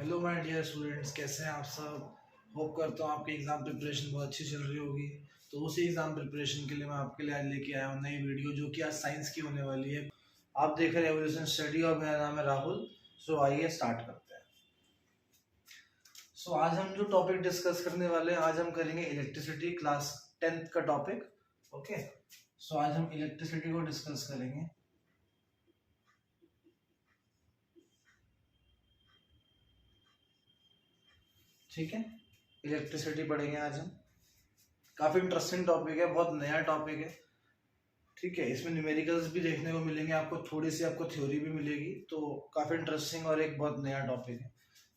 Hello my dear students, कैसे हैं आप सब। होप करता हूँ आपकी एग्ज़ाम प्रिपरेशन बहुत अच्छी चल रही होगी। तो उसी एग्ज़ाम प्रिपरेशन के लिए मैं आपके लिए आज लेके आया हूँ नई वीडियो, जो कि आज साइंस की होने वाली है। आप देख रहे हैं एवोल्यूशन स्टडी और मेरा नाम है राहुल। सो आइए स्टार्ट करते हैं। सो आज हम जो टॉपिक डिस्कस करने वाले हैं, आज हम करेंगे इलेक्ट्रिसिटी, क्लास 10th का टॉपिक। ओके, सो आज हम इलेक्ट्रिसिटी को डिस्कस करेंगे। ठीक है, इलेक्ट्रिसिटी पढ़ेंगे आज हम। काफ़ी इंटरेस्टिंग टॉपिक है, बहुत नया टॉपिक है। ठीक है, इसमें न्यूमेरिकल्स भी देखने को मिलेंगे आपको, थोड़ी सी आपको थ्योरी भी मिलेगी। तो काफ़ी इंटरेस्टिंग और एक बहुत नया टॉपिक है।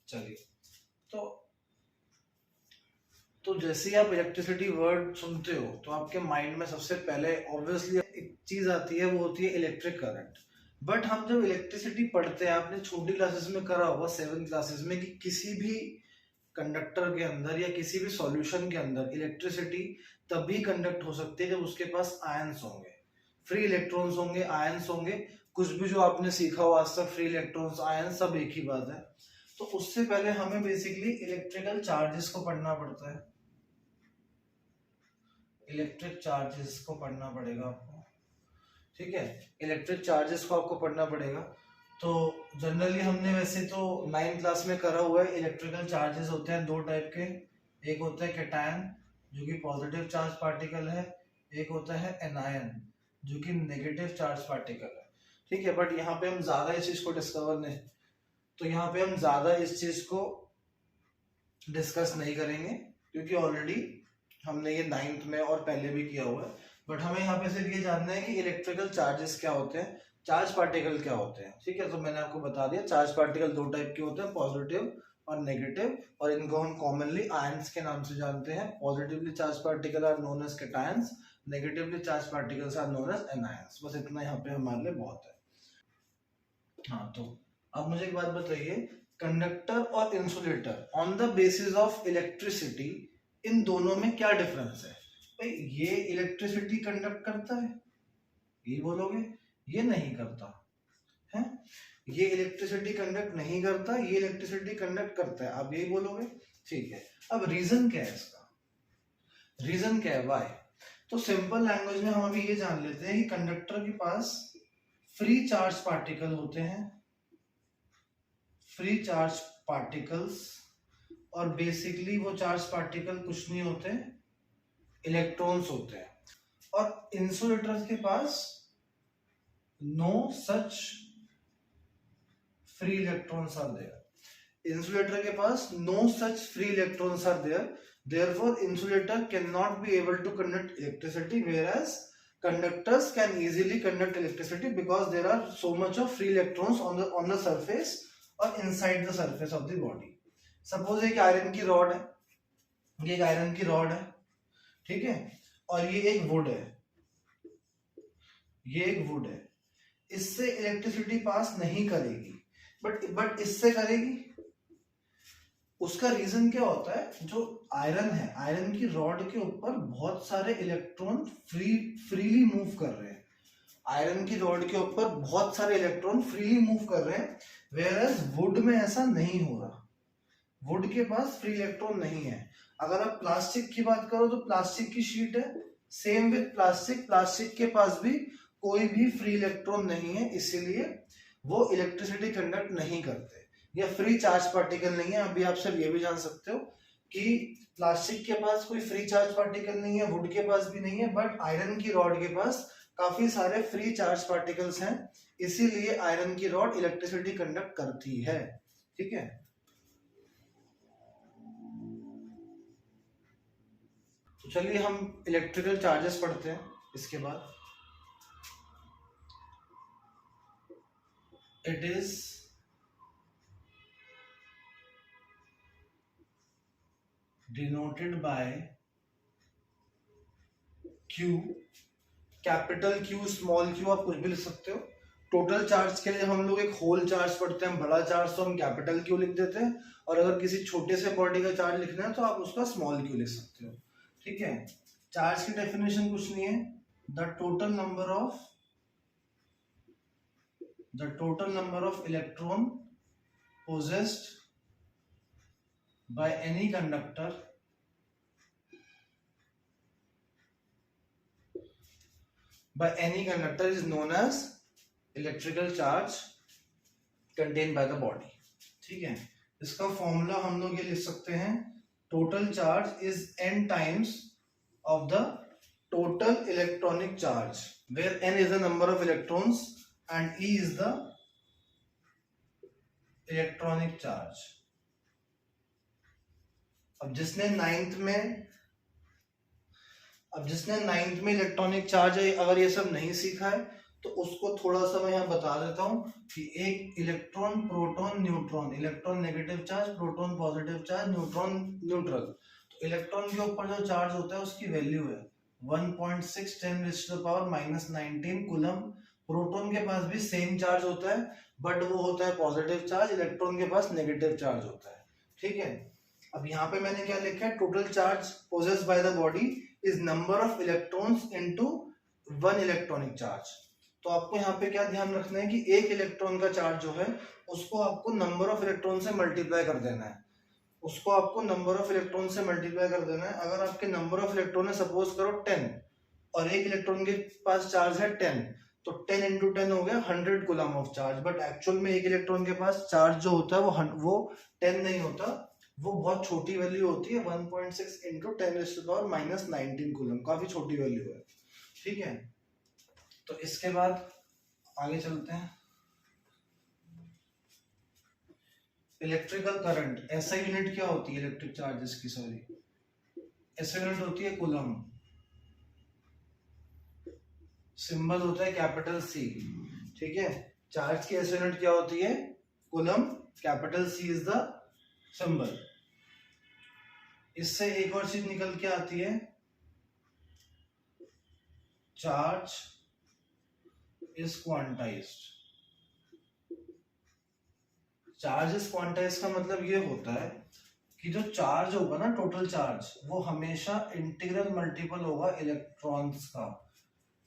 चलिए, तो जैसे ही आप इलेक्ट्रिसिटी वर्ड सुनते हो तो आपके माइंड में सबसे पहले ऑब्वियसली एक चीज़ आती है, वो होती है इलेक्ट्रिक करंट। बट हम जब इलेक्ट्रिसिटी पढ़ते हैं, आपने छोटी क्लासेस में करा होगा, 7th क्लासेस में, कि किसी भी कंडक्टर के अंदर या किसी भी सॉल्यूशन के अंदर इलेक्ट्रिसिटी तभी कंडक्ट हो सकती है जब उसके पास आयंस होंगे, फ्री इलेक्ट्रॉन्स होंगे, आयंस होंगे। कुछ भी जो आपने सीखा हो आज तक, फ्री इलेक्ट्रॉन्स, आयंस, सब एक ही बात है। तो उससे पहले हमें बेसिकली इलेक्ट्रिकल चार्जेस को पढ़ना पड़ता है। इलेक्ट्रिक चार्जेस को पढ़ना पड़ेगा आपको। ठीक है, इलेक्ट्रिक चार्जेस को आपको पढ़ना पड़ेगा। तो जनरली हमने वैसे तो 9th क्लास में करा हुआ है। इलेक्ट्रिकल चार्जेस होते हैं दो टाइप के। एक होता है कैटायन, जो कि पॉजिटिव चार्ज पार्टिकल है। एक होता है एनायन, जो कि नेगेटिव चार्ज पार्टिकल है। ठीक है, बट यहाँ पे हम ज्यादा इस चीज को डिस्कवर नहीं, तो यहाँ पे हम ज्यादा इस चीज को डिस्कस नहीं करेंगे, क्योंकि ऑलरेडी हमने ये 9th में और पहले भी किया हुआ है। बट हमें यहाँ पे सिर्फ ये जानना है कि इलेक्ट्रिकल चार्जेस क्या होते हैं, चार्ज पार्टिकल क्या होते हैं। ठीक है, तो मैंने आपको बता दिया, चार्ज पार्टिकल दो टाइप के होते हैं, पॉजिटिव और नेगेटिव, और इनको हम कॉमनली आयंस के नाम से जानते हैं। Positively charge particle are known as cations, negatively charge particles are known as anions. बस इतना यहाँ पे हमारे लिए बहुत है। हाँ, तो अब मुझे एक बात बताइए, कंडक्टर और insulator on the basis of electricity, इन दोनों में क्या डिफरेंस है। भाई, ये इलेक्ट्रिसिटी कंडक्ट करता है, ये बोलोगे, ये नहीं करता है। ये इलेक्ट्रिसिटी कंडक्ट नहीं करता, ये इलेक्ट्रिसिटी कंडक्ट करता है, आप यही बोलोगे। ठीक है, अब रीजन क्या है इसका, रीजन क्या है, वाई। तो सिंपल लैंग्वेज में हम अभी ये जान लेते हैं कि कंडक्टर के पास फ्री चार्ज पार्टिकल होते हैं, फ्री चार्ज पार्टिकल्स, और बेसिकली वो चार्ज पार्टिकल कुछ नहीं होते, इलेक्ट्रॉन्स होते हैं। और इंसुलेटर्स के पास no such free electrons are there. Insulator के पास no such free electrons are there, therefore insulator cannot be able to conduct electricity, whereas conductors can easily conduct electricity because there are so much of free electrons on the surface or inside the surface of the body. Suppose एक iron की rod है, ये एक iron की rod है, ठीक है, और ये एक वुड है, ये एक वुड है। इससे इलेक्ट्रिसिटी पास नहीं करेगी, बट इससे करेगी। उसका रीजन क्या होता है, जो आयरन है, आयरन की रॉड के ऊपर बहुत सारे इलेक्ट्रॉन फ्रीली मूव कर रहे हैं। आयरन की रॉड के ऊपर बहुत सारे इलेक्ट्रॉन फ्रीली मूव कर रहे हैं, वेयरएज वुड में ऐसा नहीं हो रहा। वुड के पास फ्री इलेक्ट्रॉन नहीं है। अगर आप प्लास्टिक की बात करो तो प्लास्टिक की शीट है, सेम विद प्लास्टिक, प्लास्टिक के पास भी कोई भी फ्री इलेक्ट्रॉन नहीं है, इसीलिए वो इलेक्ट्रिसिटी कंडक्ट नहीं करते, या फ्री चार्ज पार्टिकल नहीं है। अभी आप सिर्फ ये भी जान सकते हो कि प्लास्टिक के पास कोई फ्री चार्ज पार्टिकल नहीं है, वुड के पास भी नहीं है, बट आयरन की रॉड के पास काफी सारे फ्री चार्ज पार्टिकल्स हैं, इसीलिए आयरन की रॉड इलेक्ट्रिसिटी कंडक्ट करती है। ठीक है, तो चलिए हम इलेक्ट्रिकल चार्जेस पढ़ते हैं इसके बाद। It is denoted by Q, capital Q, small Q, आप कुछ भी लिख सकते हो। टोटल चार्ज के लिए जब हम लोग एक होल चार्ज पढ़ते हैं, बड़ा चार्ज, तो हम कैपिटल क्यू लिख देते हैं, और अगर किसी छोटे से बॉडी का चार्ज लिखना है तो आप उसका स्मॉल क्यू लिख सकते हो। ठीक है, चार्ज की डेफिनेशन कुछ नहीं है, the total number of electron possessed by any conductor is known as electrical charge contained by the body. ठीक है, इसका फॉर्मूला हम लोग ये लिख सकते हैं, total charge is n times of the total electronic charge, where n is the number of electrons and E is the electronic charge. अब जिसने नाइन्थ में इलेक्ट्रॉनिक चार्ज है, अगर ये सब नहीं सीखा है तो उसको थोड़ा सा मैं यहाँ बता देता हूँ कि एक electron, proton, neutron, electron negative charge, proton positive charge, neutron neutral. तो इलेक्ट्रॉन के ऊपर जो चार्ज होता है उसकी वैल्यू है 1.6 10⁻⁻19 कूलम। प्रोटॉन के पास भी सेम चार्ज होता है, बट वो होता है पॉजिटिव चार्ज, इलेक्ट्रॉन के पास नेगेटिव चार्ज होता है। ठीक है, अब यहाँ पे मैंने क्या लिखा है, total charge possessed by the body is number of electrons into one electronic charge. तो आपको यहाँ पे क्या ध्यान रखना है कि एक इलेक्ट्रॉन का चार्ज जो है उसको आपको नंबर ऑफ इलेक्ट्रॉन से मल्टीप्लाई कर देना है, उसको आपको नंबर ऑफ इलेक्ट्रॉन से मल्टीप्लाई कर देना है। अगर आपके नंबर ऑफ इलेक्ट्रॉन है सपोज करो 10 और एक इलेक्ट्रॉन के पास चार्ज है 10, तो 10 इंटू 10 हो गया 100 coulomb of charge. But actual में एक इलेक्ट्रॉन के पास चार्ज जो होता है वो 10 नहीं होता, वो बहुत छोटी वैल्यू होती है, 1.6 इंटू 10⁻⁻19 कूलम, काफी छोटी वैल्यू है। ठीक है, तो इसके बाद आगे चलते हैं। इलेक्ट्रिकल करंट, ऐसा यूनिट क्या होती है इलेक्ट्रिक चार्जेस की, सॉरी ऐसा यूनिट होती है कूलम, सिंबल होता है कैपिटल सी। ठीक है, चार्ज की ऐसा यूनिट क्या होती है, coulomb, capital C is the symbol. इससे एक और चीज निकल के आती है, charge is quantized. Charge is quantize का मतलब ये होता है कि जो चार्ज होगा ना, टोटल चार्ज, वो हमेशा इंटीग्रल मल्टीपल होगा इलेक्ट्रॉन्स का।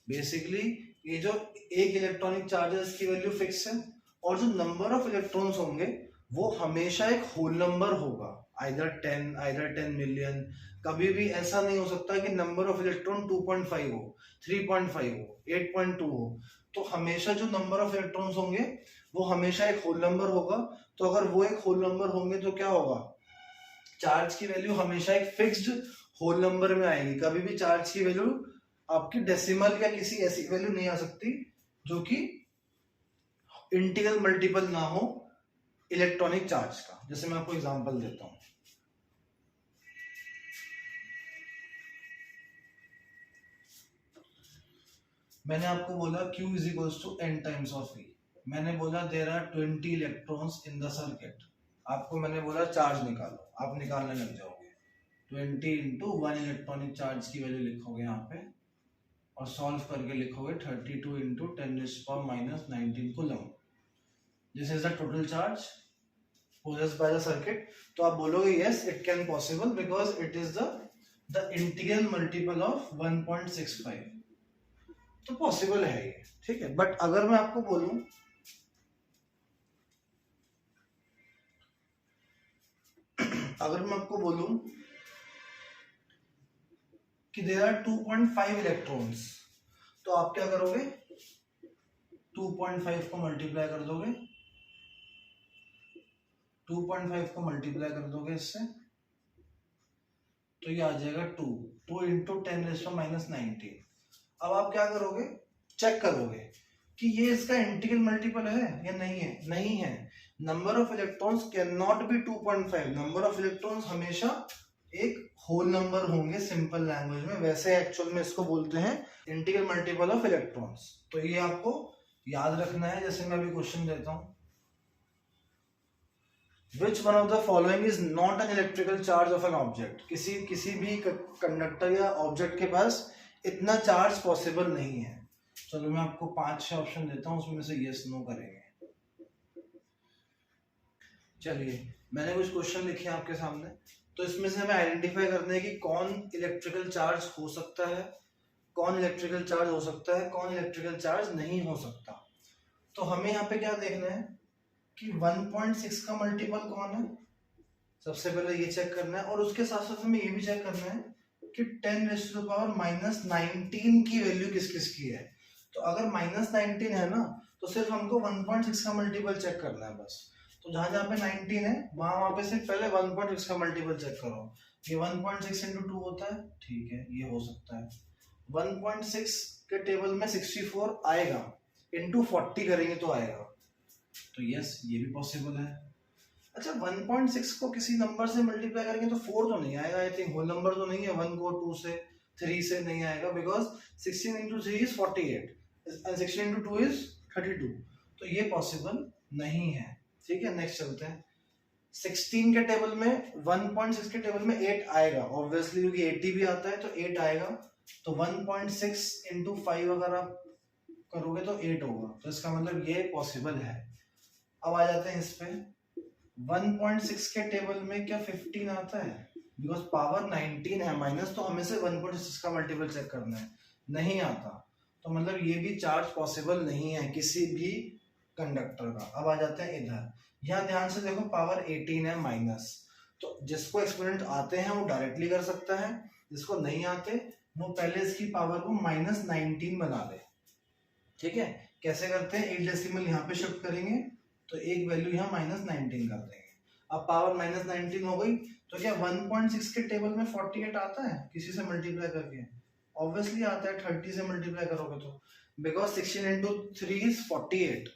बेसिकली ये जो एक इलेक्ट्रॉनिक चार्ज है इसकी वैल्यू फिक्स है, और जो नंबर ऑफ इलेक्ट्रॉन्स होंगे वो हमेशा एक होल नंबर होगा, आइदर 10 मिलियन। कभी भी ऐसा नहीं हो सकता कि नंबर ऑफ इलेक्ट्रॉन 2.5 हो, 3.5 हो, 8.2 हो। तो हमेशा जो नंबर ऑफ इलेक्ट्रॉन्स होंगे वो हमेशा एक होल नंबर होगा। तो अगर वो एक होल नंबर होंगे तो क्या होगा, चार्ज की वैल्यू हमेशा एक फिक्स्ड होल नंबर में आएगी। कभी भी चार्ज की वैल्यू आपकी डेसिमल या किसी ऐसी वैल्यू नहीं आ सकती जो कि इंटीग्रल मल्टीपल ना हो इलेक्ट्रॉनिक चार्ज का। जैसे मैं आपको एग्जांपल देता हूं, मैंने आपको बोला Q is equals to n times of V। मैंने बोला there are 20 electrons in the circuit. आपको मैंने बोला चार्ज निकालो, आप निकालने लग जाओगे। 20 इंटू 1 इलेक्ट्रॉनिक चार्ज की वैल्यू लिखोगे यहाँ पे और सॉल्व करके लिखोगे 32 into 10⁻⁻19 coulomb. This is the total charge possessed by the circuit। तो आप बोलोगे yes it can possible because it is the integral multiple of 1.65। तो पॉसिबल है ये, ठीक है। बट अगर मैं आपको बोलूं कि देयर आर 2.5 इलेक्ट्रॉन्स, तो आप क्या करोगे, 2.5 को मल्टीप्लाई कर दोगे, 2.5 को मल्टीप्लाई कर दोगे इससे, तो ये आ जाएगा 2 इंटू 10⁻⁻19। अब आप क्या करोगे, चेक करोगे कि ये इसका इंटीग्रल मल्टीपल है या नहीं है। नहीं है, number of electrons can not be 2.5। Number of electrons हमेशा एक होल नंबर होंगे सिंपल लैंग्वेज में, वैसे एक्चुअल में इसको बोलते हैं इंटीग्रल मल्टीपल ऑफ इलेक्ट्रॉन्स। तो ये आपको याद रखना है। जैसे मैं अभी क्वेश्चन देता हूं, Which one of the following is not an electrical charge of an object? किसी भी कंडक्टर या ऑब्जेक्ट के पास इतना चार्ज पॉसिबल नहीं है। चलो मैं आपको 5-6 ऑप्शन देता हूँ, उसमें से यस नो करेंगे। चलिए मैंने कुछ क्वेश्चन लिखे हैं आपके सामने, तो इसमें से हमें आइडेंटिफाई करना है कि कौन इलेक्ट्रिकल चार्ज हो सकता है, कौन इलेक्ट्रिकल चार्ज हो सकता है, कौन इलेक्ट्रिकल चार्ज नहीं हो सकता। तो हमें यहाँ पे क्या देखना है कि 1.6 का मल्टीपल कौन है। सबसे पहले ये चेक करना है, और उसके साथ साथ हमें ये भी चेक करना है कि 10⁻⁻19 की वैल्यू किस किस की है। तो अगर -19 है ना, तो सिर्फ हमको 1.6 का मल्टीपल चेक करना है बस। तो जहां जहां पे 19 है वहां पे सिर्फ पहले 1.6 का मल्टीपल चेक करो। ये 1.6 × 2 होता है, ठीक है, ये हो सकता है। 1.6 के टेबल में 64 आएगा, इंटू 40 करेंगे तो आएगा, तो यस ये भी पॉसिबल है। अच्छा, 1.6 को किसी नंबर से मल्टीप्लाई करेंगे तो 4 तो नहीं आएगा, आई थिंक होल नंबर तो नहीं है, 1 को 2 से 3 से नहीं आएगा, बिकॉज 16 × 3 इज 48 and 16 × 2 इज 32, तो ये पॉसिबल नहीं है। ठीक है, नेक्स्ट चलते हैं। 16 के टेबल में 1.6 के टेबल में 8 आएगा ऑब्वियसली, क्योंकि 80 भी आता है तो 8 आएगा। तो 1.6 × 5 अगर आप करोगे तो 8 होगा, तो इसका मतलब ये पॉसिबल है। अब आ जाते हैं इस पे। 1.6 के टेबल में क्या 15 आता है? बिकॉज पावर 19 है माइनस, तो हमें से 1.6 का मल्टीपल चेक करना है, नहीं आता, तो मतलब ये भी चार्ज पॉसिबल नहीं है किसी भी कंडक्टर का। अब आ जाते हैं इधर, यहाँ ध्यान से देखो पावर 18 है माइनस, तो जिसको एक्सपोनेंट आते हैं वो डायरेक्टली कर सकता है, जिसको नहीं आते वो पहले इसकी पावर को -19 बना दे। ठीक है, कैसे करते हैं, एक डेसिमल यहाँ पे शिफ्ट करेंगे तो एक वैल्यू यहाँ -19 कर देंगे। अब पावर -19 हो गई, तो क्या 1.6 के टेबल में 48 आता है किसी से मल्टीप्लाई करके? ऑब्वियसली आता है, 30 से मल्टीप्लाई करोगे तो, बिकॉज 16 × 3 इज 48।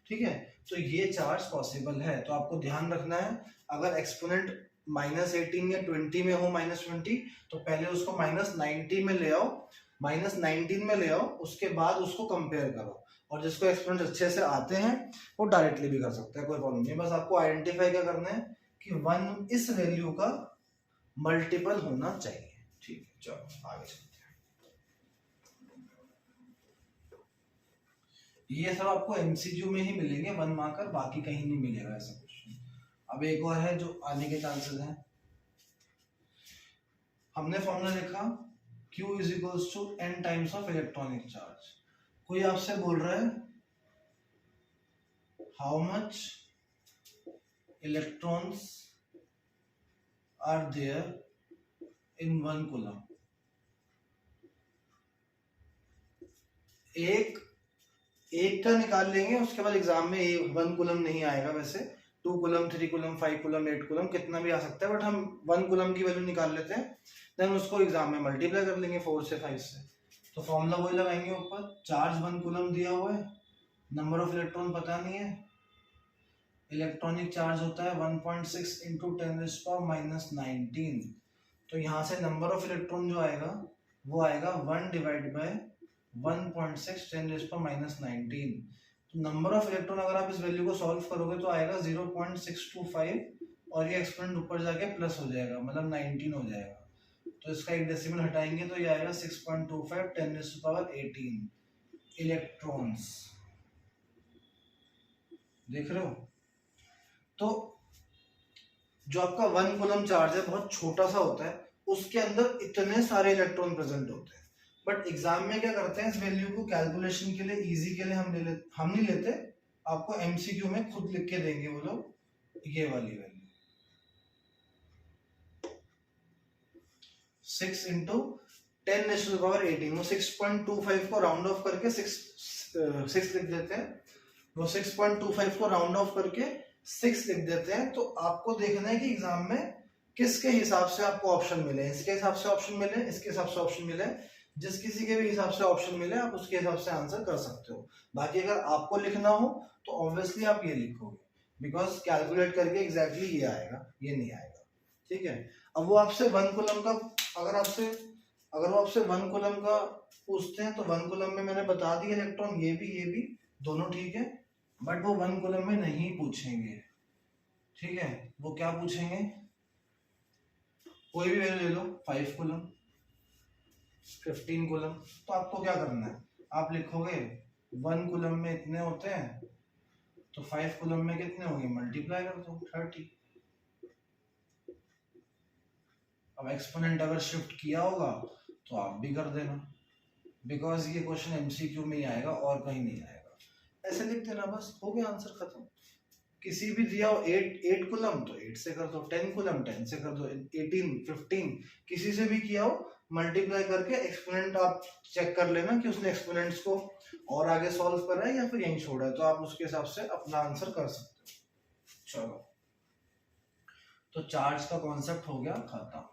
ठीक है, तो ये चार्ज पॉसिबल है। तो आपको ध्यान रखना है, अगर एक्सपोनेंट -18 या 20 में हो, -20, तो पहले उसको -19 में ले आओ, -19 में ले आओ, उसके बाद उसको कंपेयर करो, और जिसको एक्सपोनेंट अच्छे से आते हैं वो डायरेक्टली भी कर सकते हैं, कोई प्रॉब्लम नहीं। बस आपको आइडेंटिफाई क्या करना है कि 1 इस वैल्यू का मल्टीपल होना चाहिए। ठीक है, चलो आगे चलते हैं। ये सब आपको एमसीक्यू में ही मिलेंगे 1 मार्कर, बाकी कहीं नहीं मिलेगा ऐसा क्वेश्चन। अब एक और है जो आने के चांसेस हैं। हमने फॉर्मूला लिखा Q = n times of electronic charge. कोई आपसे बोल रहा है how much electrons are there in 1 coulomb. एक का निकाल लेंगे, उसके बाद एग्जाम में 1 कूलम नहीं आएगा, वैसे 2 कूलम 3 कूलम 5 कूलम 8 कूलम कितना भी आ सकता है, बट हम 1 कूलम की वैल्यू निकाल लेते हैं, देन उसको एग्जाम में मल्टीप्लाई कर लेंगे 4 से 5 से। तो फॉर्मूला वही लगाएंगे ऊपर, चार्ज 1 कूलम दिया हुआ है, नंबर ऑफ इलेक्ट्रॉन पता नहीं है, इलेक्ट्रॉनिक चार्ज होता है 1.6 × 10⁻⁻19। तो यहाँ से नंबर ऑफ इलेक्ट्रॉन जो आएगा वो आएगा 1 / 1.6 10⁻⁻19। तो नंबर ऑफ इलेक्ट्रॉन अगर आप इस वैल्यू को सॉल्व करोगे तो आएगा 0.625, और ये एक्सपोनेंट ऊपर जाके प्लस हो जाएगा, मतलब 19 हो जाएगा। तो इसका एक डेसिमल हटाएंगे तो ये आएगा 6.25 10⁻18 इलेक्ट्रॉन्स। देख रहे हो? तो जो आपका 1 कूलम चार्ज है बहुत छोटा सा होता है, उसके अंदर इतने सारे इलेक्ट्रॉन प्रेजेंट होते हैं, बट एग्जाम में क्या करते हैं, इस वैल्यू को कैलकुलेशन के लिए, इजी के लिए हम नहीं लेते, आपको एमसीक्यू में खुद लिख के देंगे वो लोग, ये वाली वैल्यू 6 × 10⁻18, वो 6.25 को राउंड ऑफ करके 6 लिख देते हैं, वो 6.25 को राउंड ऑफ करके 6 लिख देते हैं। तो आपको देखना है कि एग्जाम में किसके हिसाब से आपको ऑप्शन मिले, इसके हिसाब से ऑप्शन मिले, इसके हिसाब से ऑप्शन मिले, जिस किसी के भी हिसाब से ऑप्शन मिले आप उसके हिसाब से आंसर कर सकते हो। बाकी अगर आपको लिखना हो तो ऑब्वियसली आप ये लिखोगे, बिकॉज कैलकुलेट करके एग्जैक्टली ये आएगा, ये नहीं आएगा। ठीक है, अब वो आपसे 1 कूलम का अगर वो आपसे 1 कूलम का पूछते हैं तो 1 कूलम में मैंने बता दिया इलेक्ट्रॉन ये भी दोनों ठीक है, बट वो 1 कूलम में नहीं पूछेंगे। ठीक है, वो क्या पूछेंगे, कोई भी वैल्यू ले लो, 5 कूलम 15 कूलम। तो आपको क्या करना है, आप लिखोगे 1 कूलम में इतने होते हैं, तो 5 कूलम में कितने होंगे, मल्टीप्लाई कर दो 30। अब एक्सपोनेंट अगर शिफ्ट किया होगा तो आप भी कर देना, बिकॉज ये क्वेश्चन एमसीक्यू में ही आएगा और कहीं नहीं आएगा। ऐसे लिख देना, बस हो गया आंसर खत्म। किसी भी दिया हो 8 कूलम तो 8 से कर दो, 10 कूलम 10 से कर दो, 18 15 किसी से भी किया हो मल्टीप्लाई करके एक्सपोनेंट आप चेक कर लेना कि उसने एक्सपोनेंट्स को और आगे सॉल्व करा है या फिर यहीं छोड़ा है, तो आप उसके हिसाब से अपना आंसर कर सकते हो। चलो, तो चार्ज का कॉन्सेप्ट हो गया खत्म।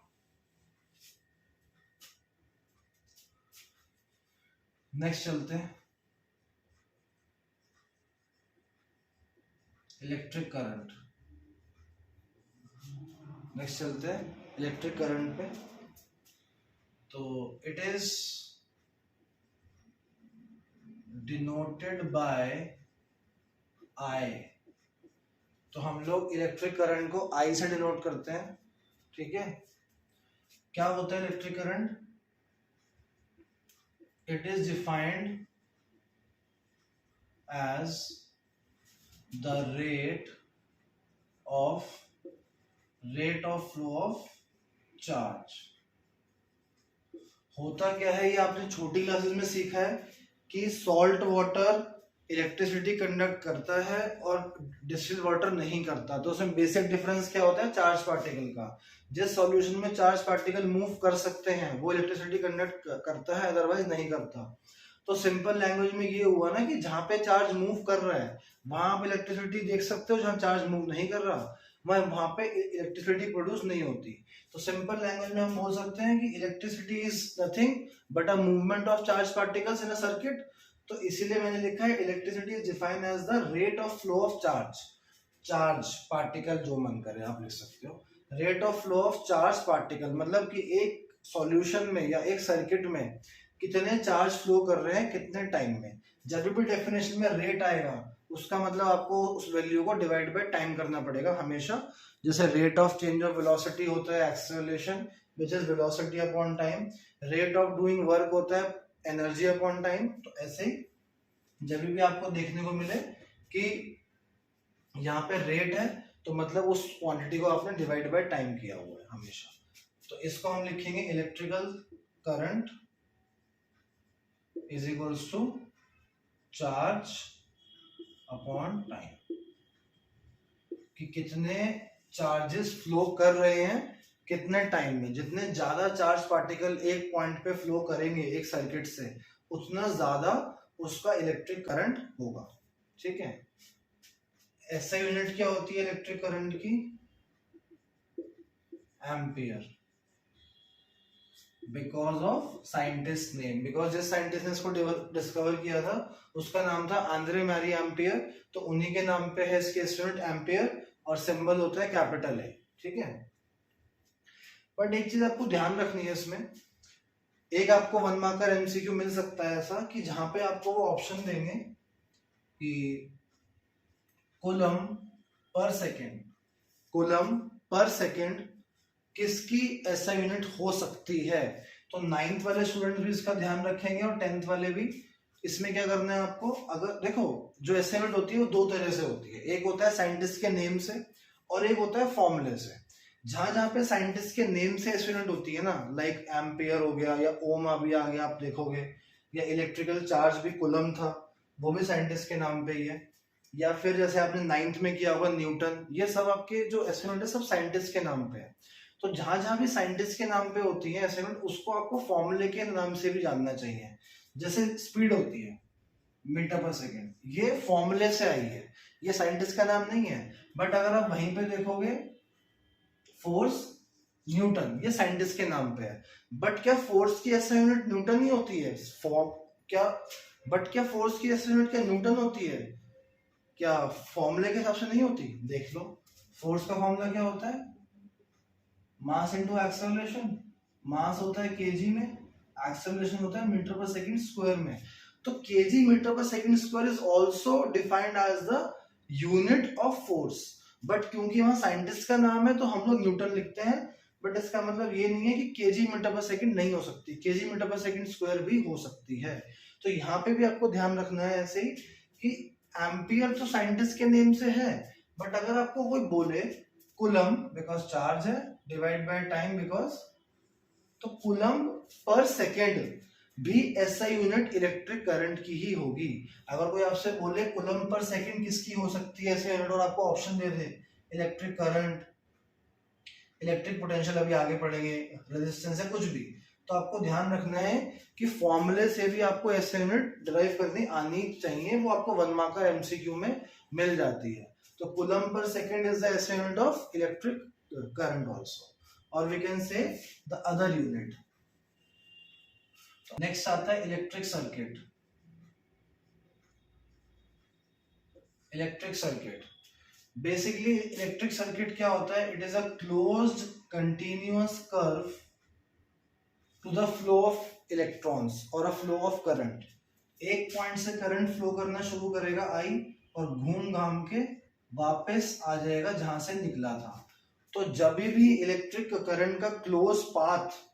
नेक्स्ट चलते हैं इलेक्ट्रिक करंट। नेक्स्ट चलते हैं इलेक्ट्रिक करंट पे। तो इट इज डिनोटेड बाय आई। तो हम लोग इलेक्ट्रिक करंट को आई से डिनोट करते हैं, ठीक है। क्या होता है electric current? It is defined as the rate of flow of charge. होता क्या है, ये आपने छोटी क्लासेस में सीखा है कि सॉल्ट वाटर इलेक्ट्रिसिटी कंडक्ट करता है और डिस्टिल्ड वाटर नहीं करता। तो उसमें बेसिक डिफरेंस क्या होता है? चार्ज पार्टिकल का। जिस सॉल्यूशन में चार्ज पार्टिकल मूव कर सकते हैं वो इलेक्ट्रिसिटी कंडक्ट करता है, अदरवाइज नहीं करता। तो सिंपल लैंग्वेज में ये हुआ ना कि जहां पे चार्ज मूव कर रहा है वहां आप इलेक्ट्रिसिटी देख सकते हो, जहां चार्ज मूव नहीं कर रहा वहां पे इलेक्ट्रिसिटी प्रोड्यूस नहीं होती। तो सिंपल लैंग्वेज में हम बोल सकते हैं कि electricity is nothing but a movement of charge particles in a circuit. तो इसीलिए मैंने लिखा है electricity is defined as the rate of flow of charge particle. जो मन करे आप लिख सकते हो rate of flow of charge particle, मतलब कि एक सॉल्यूशन में या एक सर्किट में कितने चार्ज फ्लो कर रहे हैं कितने टाइम में। जब भी डेफिनेशन में रेट आएगा उसका मतलब आपको उस वैल्यू को डिवाइड बाय टाइम करना पड़ेगा हमेशा। जैसे rate of change of velocity होता है acceleration which is velocity upon time, rate of doing work होता है एनर्जी अपॉन टाइम। तो ऐसे ही जब भी आपको देखने को मिले कि यहाँ पे रेट है तो मतलब उस क्वांटिटी को आपने डिवाइड बाय टाइम किया हुआ है हमेशा। तो इसको हम लिखेंगे electrical current is equals to charge upon time, कि कितने चार्जेस फ्लो कर रहे हैं कितने टाइम में। जितने ज्यादा चार्ज पार्टिकल एक पॉइंट पे फ्लो करेंगे एक सर्किट से उतना ज्यादा उसका इलेक्ट्रिक करंट होगा, ठीक है। ऐसा यूनिट क्या होती है इलेक्ट्रिक करंट की? Ampere. Because of scientist name, because जिस साइंटिस्ट ने इसको डिस्कवर किया था उसका नाम था आंद्रे मैरी एम्पियर, तो उन्हीं के नाम पे है इसके यूनिट एम्पियर और सिंबल होता है कैपिटल ए, ठीक है। बट एक चीज आपको ध्यान रखनी है इसमें, एक आपको 1 मार्कर एमसीक्यू मिल सकता है ऐसा कि जहां पे आपको वो ऑप्शन देंगे कि कूलम पर सेकेंड किसकी ऐसा यूनिट हो सकती है। तो 9th वाले स्टूडेंट भी इसका ध्यान रखेंगे और 10th वाले भी। इसमें क्या करना है आपको, अगर देखो जो ऐसा यूनिट होती है वो दो तरह से होती है, एक होता है साइंटिस्ट के नेम से और एक होता है फॉर्मूले से। जहां जहां पे साइंटिस्ट के नेम से ऐसी यूनिट होती है ना, लाइक एम्पियर हो गया या ओम अभी आ गया आप देखोगे, या इलेक्ट्रिकल चार्ज भी कूलम था वो भी साइंटिस्ट के नाम पे ही है, या फिर जैसे आपने 9th में किया होगा न्यूटन, ये सब आपके जो ऐसे यूनिट है सब साइंटिस्ट के नाम पे है। तो जहां जहां भी साइंटिस्ट के नाम पे होती है ऐसे यूनिट उसको आपको फॉर्मूले के नाम से भी जानना चाहिए। जैसे स्पीड होती है मीटर पर सेकेंड, ये फॉर्मूले से आई है, ये साइंटिस्ट का नाम नहीं है। बट अगर आप वहीं पे देखोगे फोर्स न्यूटन, ये साइंटिस्ट के नाम पे है। बट क्या फोर्स की ऐसा यूनिट न्यूटन ही होती है? क्या फोर्स की ऐसा यूनिट क्या न्यूटन होती है? क्या फॉर्मूले के हिसाब से नहीं होती? देख लो, फोर्स का फॉर्मूला क्या होता है? Mass into acceleration. मास होता है केजी में, एक्सेलरेशन होता है मीटर पर सेकंड स्क्वायर में। तो kg metre per second square is also defined as the unit of force. But क्योंकि वहां साइंटिस्ट का नाम है तो हम लोग न्यूटन लिखते हैं। बट इसका मतलब ये नहीं है कि केजी मीटर पर सेकंड नहीं हो सकती, KG metre per second square भी हो सकती है। तो यहाँ पे भी आपको ध्यान रखना है ऐसे ही कि एम्पियर तो साइंटिस्ट के नेम से है, बट अगर आपको कोई बोले कूलम बिकॉज चार्ज है, डिवाइड बाय टाइम बिकॉज, तो कूलम पर सेकेंड भी एसआई यूनिट इलेक्ट्रिक करंट की ही होगी। अगर कोई आपसे बोले कूलम पर सेकंड किसकी हो सकती है एसआई यूनिट और आपको ऑप्शन दे दे इलेक्ट्रिक करंट, इलेक्ट्रिक पोटेंशियल, अभी आगे पढ़ेंगे, रेजिस्टेंस है, कुछ भी, तो आपको ध्यान रखना है कि फॉर्मूले से भी आपको एसआई यूनिट डिराइव करनी आनी चाहिए, वो आपको 1 मार्क का एमसीक्यू में मिल जाती है। तो coulomb per second is the SI unit of electric current also, और we can say the other unit. Next आता है electric circuit. Electric circuit basically, electric circuit क्या होता है? It is a closed continuous curve to the flow of electrons और a flow of current. एक point से current flow करना शुरू करेगा आई, और घूम घाम के वापस आ जाएगा जहां से निकला था। तो जब भी इलेक्ट्रिक करंट का क्लोज पाथ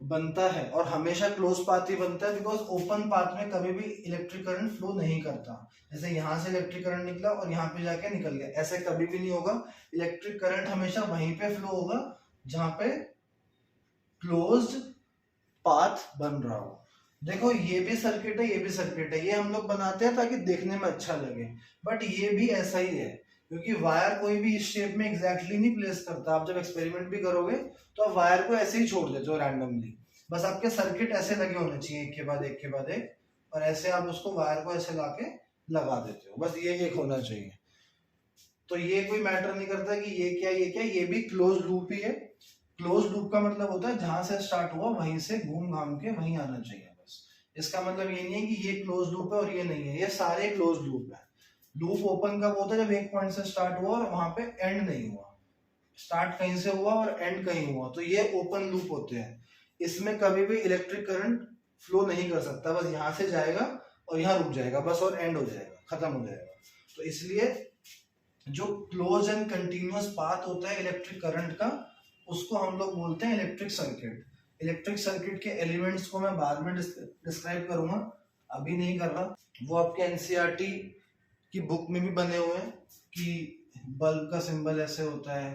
बनता है, और हमेशा क्लोज पाथ ही बनता है बिकॉज ओपन पाथ में कभी भी इलेक्ट्रिक करंट फ्लो नहीं करता। जैसे यहां से इलेक्ट्रिक करंट निकला और यहाँ पे जाके निकल गया, ऐसे कभी भी नहीं होगा। इलेक्ट्रिक करंट हमेशा वहीं पे फ्लो होगा जहां पे क्लोज्ड पाथ बन रहा हो। देखो ये भी सर्किट है, ये भी सर्किट है, ये हम लोग बनाते हैं ताकि देखने में अच्छा लगे, बट ये भी ऐसा ही है, क्योंकि वायर कोई भी इस शेप में एग्जैक्टली नहीं प्लेस करता। आप जब एक्सपेरिमेंट भी करोगे तो आप वायर को ऐसे ही छोड़ देते हो रैंडमली, बस आपके सर्किट ऐसे लगे होने चाहिए एक के बाद एक के बाद एक, और ऐसे आप उसको वायर को ऐसे लाके लगा देते हो, बस ये एक होना चाहिए। तो ये कोई मैटर नहीं करता कि ये क्या ये क्या, ये भी क्लोज लूप ही है। क्लोज लूप का मतलब होता है जहां से स्टार्ट हुआ वहीं से घूम घाम के वहीं आना चाहिए बस। इसका मतलब ये नहीं है कि ये क्लोज लूप है और ये नहीं है, ये सारे क्लोज लूप है। लूप ओपन कब होता है? जब एक पॉइंट से स्टार्ट हुआ और वहां पे एंड नहीं हुआ, स्टार्ट कहीं से हुआ और एंड कहीं हुआ, तो ये ओपन लूप होते हैं। इसमें कभी भी इलेक्ट्रिक करंट फ्लो नहीं कर सकता, बस यहाँ से जाएगा और यहाँ रुक जाएगा बस, और एंड हो जाएगा, खत्म हो जाएगा। तो इसलिए जो क्लोज एंड कंटिन्यूअस पाथ होता है इलेक्ट्रिक करंट का, उसको हम लोग बोलते हैं इलेक्ट्रिक सर्किट। इलेक्ट्रिक सर्किट के एलिमेंट्स को मैं बाद में डिस्क्राइब करूंगा, अभी नहीं कर रहा। वो आपके एनसीईआरटी की बुक में भी बने हुए हैं कि बल्ब का सिंबल ऐसे होता है,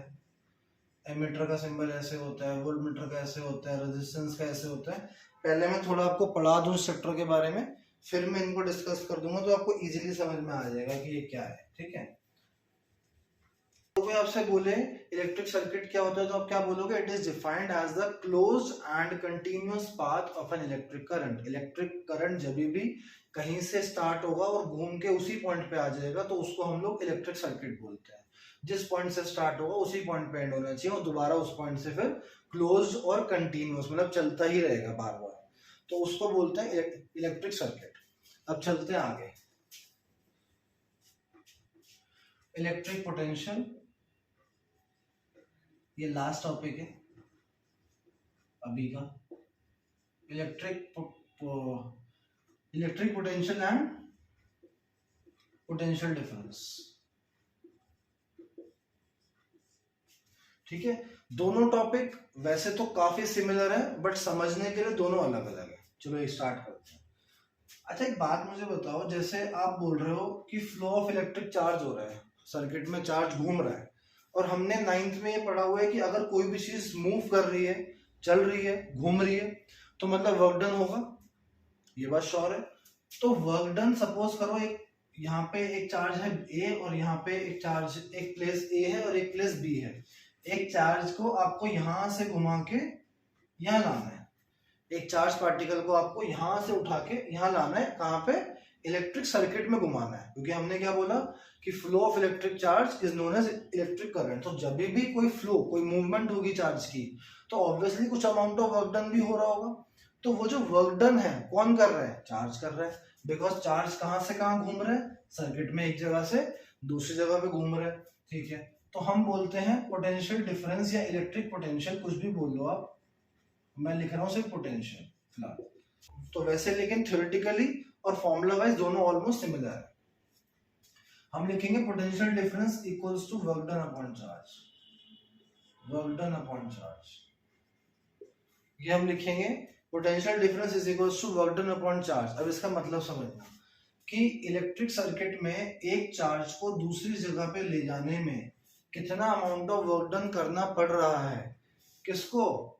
एमीटर का सिंबल ऐसे होता है, वोल्टमीटर का ऐसे होता है, रेजिस्टेंस का ऐसे होता है। पहले मैं थोड़ा आपको पढ़ा दूं इस चैप्टर के बारे में, फिर मैं इनको डिस्कस कर दूंगा, तो आपको इजीली समझ में आ जाएगा कि ये क्या है। ठीक है, तो कोई आपसे बोले इलेक्ट्रिक सर्किट क्या होता है, तो आप क्या बोलोगे? It is defined as the closed and continuous path of an electric current. Electric current जब भी कहीं से स्टार्ट होगा और घूम के उसी पॉइंट पे आ जाएगा, तो उसको हम लोग इलेक्ट्रिक सर्किट बोलते हैं। जिस पॉइंट से स्टार्ट होगा उसी पॉइंट पे एंड होना चाहिए, और दोबारा उस पॉइंट से फिर क्लोज और कंटिन्यूअस, मतलब चलता ही रहेगा बार बार, तो उसको बोलते हैं इलेक्ट्रिक सर्किट। अब चलते हैं आगे। इलेक्ट्रिक पोटेंशियल, ये लास्ट टॉपिक है अभी का। Electric potential and potential difference. ठीक है, दोनों टॉपिक वैसे तो काफी सिमिलर है, बट समझने के लिए दोनों अलग अलग है। चलो ये स्टार्ट करते हैं। अच्छा एक बात मुझे बताओ, जैसे आप बोल रहे हो कि फ्लो ऑफ इलेक्ट्रिक चार्ज हो रहा है, सर्किट में चार्ज घूम रहा है, और हमने 9th में ये पढ़ा हुआ है कि अगर कोई भी चीज मूव कर रही है, चल रही है, घूम रही है, तो मतलब वर्क डन होगा, ये बात श्योर है। तो वर्क डन सपोज करो, एक यहाँ पे एक चार्ज है ए, और यहाँ पे एक चार्ज, एक प्लेस ए है और एक प्लेस बी है। एक चार्ज को आपको यहां से घुमा के यहाँ लाना है, एक चार्ज पार्टिकल को आपको यहां से उठा के यहाँ लाना है, कहाँ पे? इलेक्ट्रिक सर्किट में घुमाना है, क्योंकि हमने क्या बोला कि flow of electric charge is known as electric current. तो जब भी कोई फ्लो, कोई मूवमेंट होगी चार्ज की, तो ऑब्वियसली कुछ अमाउंट ऑफ वर्क डन भी हो रहा होगा। तो वो जो वर्क डन है कौन कर रहा है? चार्ज कर रहा है, बिकॉज चार्ज कहाँ से कहाँ घूम रहा है? सर्किट में एक जगह से दूसरी जगह पे घूम रहा है। ठीक है, तो हम बोलते हैं पोटेंशियल डिफरेंस या इलेक्ट्रिक पोटेंशियल, कुछ भी बोल लो आप, मैं लिख रहा हूँ सिर्फ पोटेंशियल फिलहाल। तो वैसे लेकिन थ्योरेटिकली और फॉर्मूला वाइज दोनों ऑलमोस्ट सिमिलर है। हम लिखेंगे potential difference equals to work done upon charge, work done upon charge. ये हम लिखेंगे potential difference is equals to work done upon charge. अब इसका मतलब समझना कि इलेक्ट्रिक सर्किट में एक चार्ज को दूसरी जगह पे ले जाने में कितना अमाउंट ऑफ वर्क डन करना पड़ रहा है। किसको?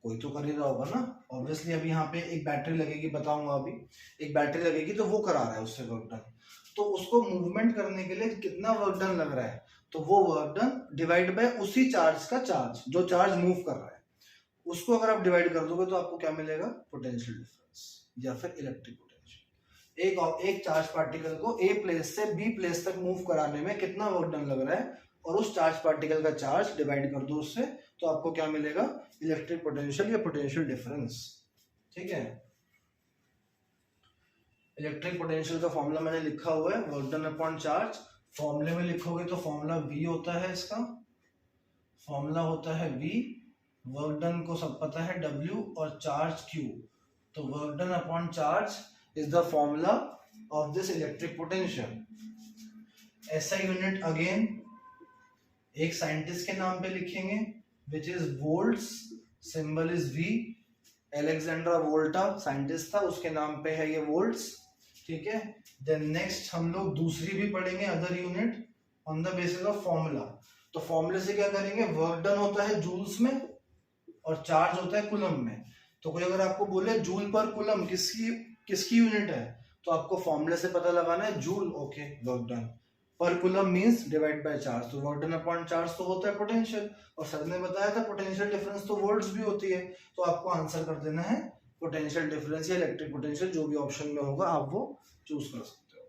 कोई तो कर ही रहा होगा ना ऑब्वियसली। अभी यहाँ पे एक बैटरी लगेगी, बताऊंगा अभी, एक बैटरी लगेगी तो वो करा रहा है उससे वर्क डन। तो उसको मूवमेंट करने के लिए कितना वर्क डन लग रहा है, तो वो वर्क डन डिवाइड बाय उसी चार्ज का चार्ज, जो चार्ज मूव कर रहा है, उसको अगर आप डिवाइड कर दोगे तो आपको क्या मिलेगा, पोटेंशियल डिफरेंस या फिर इलेक्ट्रिक पोटेंशियल। एक चार्ज पार्टिकल को ए प्लेस से बी प्लेस तक मूव कराने में कितना वर्क डन लग रहा है, और उस चार्ज पार्टिकल का चार्ज डिवाइड कर दो उससे, तो आपको क्या मिलेगा, इलेक्ट्रिक पोटेंशियल या पोटेंशियल डिफरेंस। ठीक है, इलेक्ट्रिक पोटेंशियल का फॉर्मूला मैंने लिखा हुआ है, वर्क डन अपॉन चार्ज। फॉर्मूले में लिखोगे तो फॉर्मूला V होता है, इसका फॉर्मूला होता है V, वर्क डन को सब पता है W और चार्ज Q। तो work done upon charge is the formula of this electric potential. ऐसा यूनिट अगेन एक साइंटिस्ट के नाम पे लिखेंगे, which is volts, symbol is V। Alexandra Volta scientist था, उसके नाम पे है ये वोल्ट्स। ठीक है, देन नेक्स्ट हम लोग दूसरी भी पढ़ेंगे, other unit on the basis of formula. तो फॉर्मूले से क्या करेंगे, वर्क डन होता है जूल्स में और चार्ज होता है कूलम में। तो कोई अगर आपको बोले जूल पर कूलम किसकी यूनिट है, तो आपको फॉर्मूले से पता लगाना है जूल, ओके, वर्क डन पर coulomb means divide by charge, तो वर्क डन अपॉन चार्ज तो होता है पोटेंशियल, और सर ने बताया था पोटेंशियल डिफरेंस तो वोल्ट्स भी होती है, तो आपको आंसर कर देना है पोटेंशियल डिफरेंस या इलेक्ट्रिक पोटेंशियल, जो भी ऑप्शन में होगा आप वो चूज कर सकते हो।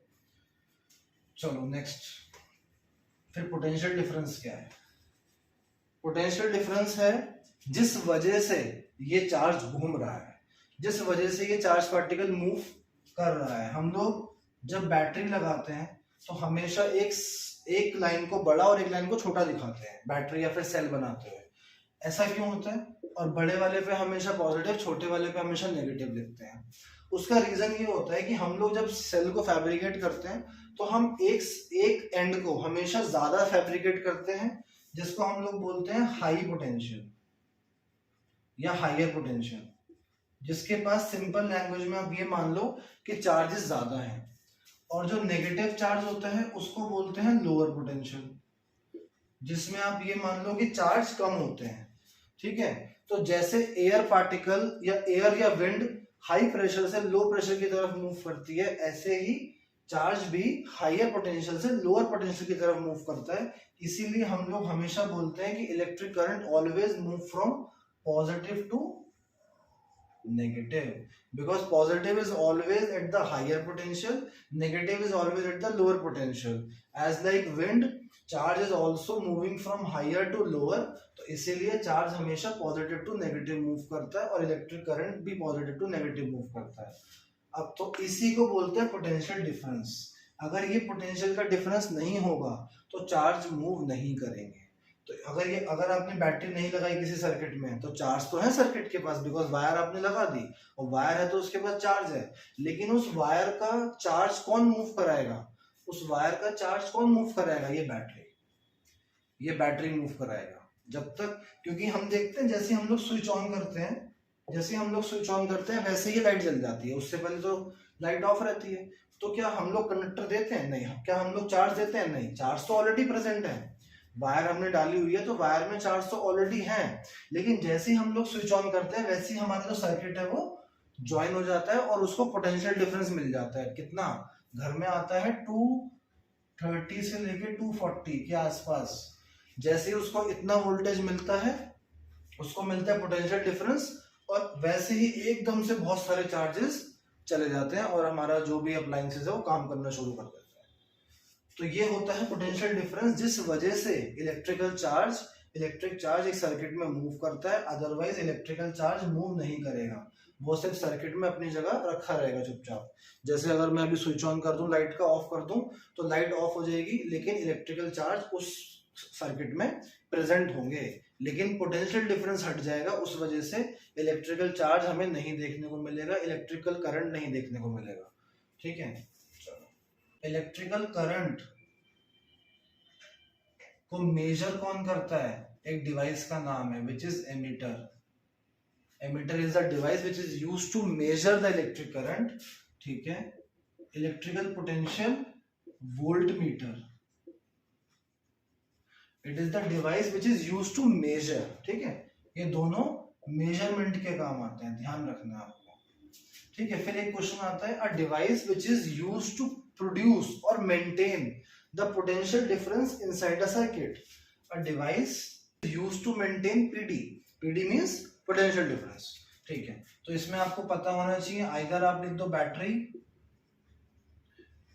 चलो नेक्स्ट, फिर पोटेंशियल डिफरेंस क्या है। पोटेंशियल डिफरेंस है जिस वजह से ये चार्ज घूम रहा है, जिस वजह से ये चार्ज पार्टिकल मूव कर रहा है। हम लोग जब बैटरी लगाते हैं तो हमेशा एक लाइन को बड़ा और एक लाइन को छोटा दिखाते हैं, बैटरी या फिर सेल बनाते हुए। ऐसा क्यों होता है, और बड़े वाले पे हमेशा पॉजिटिव, छोटे वाले पे हमेशा नेगेटिव लिखते हैं। उसका रीजन ये होता है कि हम लोग जब सेल को फैब्रिकेट करते हैं तो हम एक एंड को हमेशा ज्यादा फैब्रिकेट करते हैं, जिसको हम लोग बोलते हैं हाई पोटेंशियल या हायर पोटेंशियल, जिसके पास सिंपल लैंग्वेज में आप ये मान लो कि चार्जेस ज्यादा हैं। और जो नेगेटिव चार्ज होता है उसको बोलते हैं लोअर पोटेंशियल, जिसमें आप ये मान लो कि चार्ज कम होते हैं। ठीक है, तो जैसे एयर पार्टिकल या एयर या विंड हाई प्रेशर से लो प्रेशर की तरफ मूव करती है, ऐसे ही चार्ज भी हायर पोटेंशियल से लोअर पोटेंशियल की तरफ मूव करता है। इसीलिए हम लोग हमेशा बोलते हैं कि electric current always move from positive to negative, because positive is always at the higher potential, negative is always at the lower potential. As like wind, charge is also moving from higher to lower, तो इसीलिए charge हमेशा positive to negative move करता है और electric current भी positive to negative move करता है। अब तो इसी को बोलते हैं पोटेंशियल डिफरेंस। अगर ये पोटेंशियल का डिफरेंस नहीं होगा तो चार्ज मूव नहीं करेंगे। तो अगर आपने बैटरी नहीं लगाई किसी सर्किट में तो चार्ज तो है सर्किट के पास, बिकॉज वायर आपने लगा दी और वायर है तो उसके पास चार्ज है, लेकिन उस वायर का चार्ज कौन मूव कराएगा, उस वायर का चार्ज कौन मूव कराएगा, ये बैटरी मूव कराएगा। जब तक, क्योंकि हम देखते हैं जैसे हम लोग स्विच ऑन करते हैं वैसे ही लाइट जल जाती है, उससे पहले तो लाइट ऑफ रहती है। तो क्या हम लोग कंडक्टर देते हैं, नहीं। क्या हम लोग चार्ज देते हैं, नहीं। चार्ज तो ऑलरेडी प्रेजेंट है, वायर हमने डाली हुई है तो वायर में चार्ज तो ऑलरेडी है, लेकिन जैसे ही हम लोग स्विच ऑन करते हैं वैसे ही हमारा जो सर्किट है वो ज्वाइन हो जाता है और उसको पोटेंशियल डिफरेंस मिल जाता है। कितना घर में आता है 230 से लेके 240 के आसपास। जैसे ही उसको इतना वोल्टेज मिलता है उसको मिलता है पोटेंशियल डिफरेंस, और वैसे ही एकदम से बहुत सारे चार्जेस चले जाते हैं और हमारा जो भी अप्लायंसेस है वो काम करना शुरू कर देता है। तो ये होता है पोटेंशियल डिफरेंस, जिस वजह से इलेक्ट्रिक चार्ज एक सर्किट में मूव करता है, अदरवाइज इलेक्ट्रिकल चार्ज मूव नहीं करेगा, वो सिर्फ सर्किट में अपनी जगह रखा रहेगा चुपचाप। जैसे अगर मैं अभी स्विच ऑन कर दूं, लाइट का ऑफ कर दूं, तो लाइट ऑफ हो जाएगी, लेकिन इलेक्ट्रिकल चार्ज उस सर्किट में प्रेजेंट होंगे, लेकिन पोटेंशियल डिफरेंस हट जाएगा, उस वजह से इलेक्ट्रिकल चार्ज हमें नहीं देखने को मिलेगा, इलेक्ट्रिकल करंट नहीं देखने को मिलेगा। ठीक है, इलेक्ट्रिकल करंट को मेजर कौन करता है, एक डिवाइस का नाम है which is ammeter. Ammeter is the device which is used to measure the electric current. ठीक है, electrical potential voltmeter, it is the device which is used to measure. ठीक है, ये दोनों मेजरमेंट के काम आते हैं, ध्यान रखना आपको, ठीक है। फिर एक क्वेश्चन आता है, a device which is used to produce और maintain the potential difference inside a circuit. A device used to maintain PD, PD means potential difference, ठीक है। तो इसमें आपको पता होना चाहिए, आइदर आप लिख दो बैटरी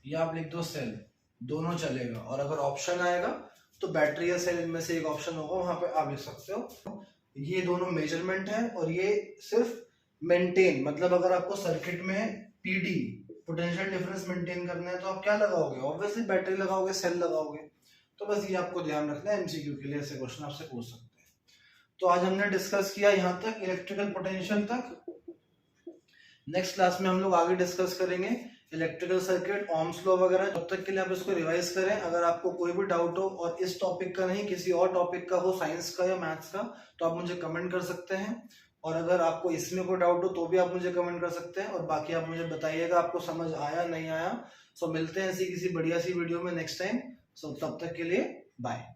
या आप लिख दो सेल, दोनों चलेगा। और अगर ऑप्शन आएगा तो बैटरी या सेल में से एक ऑप्शन होगा, वहां पे आप लिख सकते हो। ये दोनों मेजरमेंट है और ये सिर्फ मेंटेन, मतलब अगर आपको सर्किट में पीडी पोटेंशियल डिफरेंस मेंटेन करना है तो आप क्या लगाओगे, ऑब्वियसली बैटरी लगाओगे, सेल लगाओगे। तो बस ये आपको ध्यान रखना है, एमसीक्यू के लिए ऐसे क्वेश्चन आपसे पूछ सकते हैं। तो आज हमने डिस्कस किया यहाँ तक, इलेक्ट्रिकल पोटेंशियल तक। नेक्स्ट क्लास में हम लोग आगे डिस्कस करेंगे इलेक्ट्रिकल सर्किट, ओम्स लॉ वगैरह। तब तक के लिए आप इसको रिवाइज करें। अगर आपको कोई भी डाउट हो, और इस टॉपिक का नहीं किसी और टॉपिक का हो, साइंस का या मैथ्स का, तो आप मुझे कमेंट कर सकते हैं। और अगर आपको इसमें कोई डाउट हो तो भी आप मुझे कमेंट कर सकते हैं। और बाकी आप मुझे बताइएगा आपको समझ आया नहीं आया। सो मिलते हैं ऐसी किसी बढ़िया सी वीडियो में नेक्स्ट टाइम। सो तब तक के लिए बाय।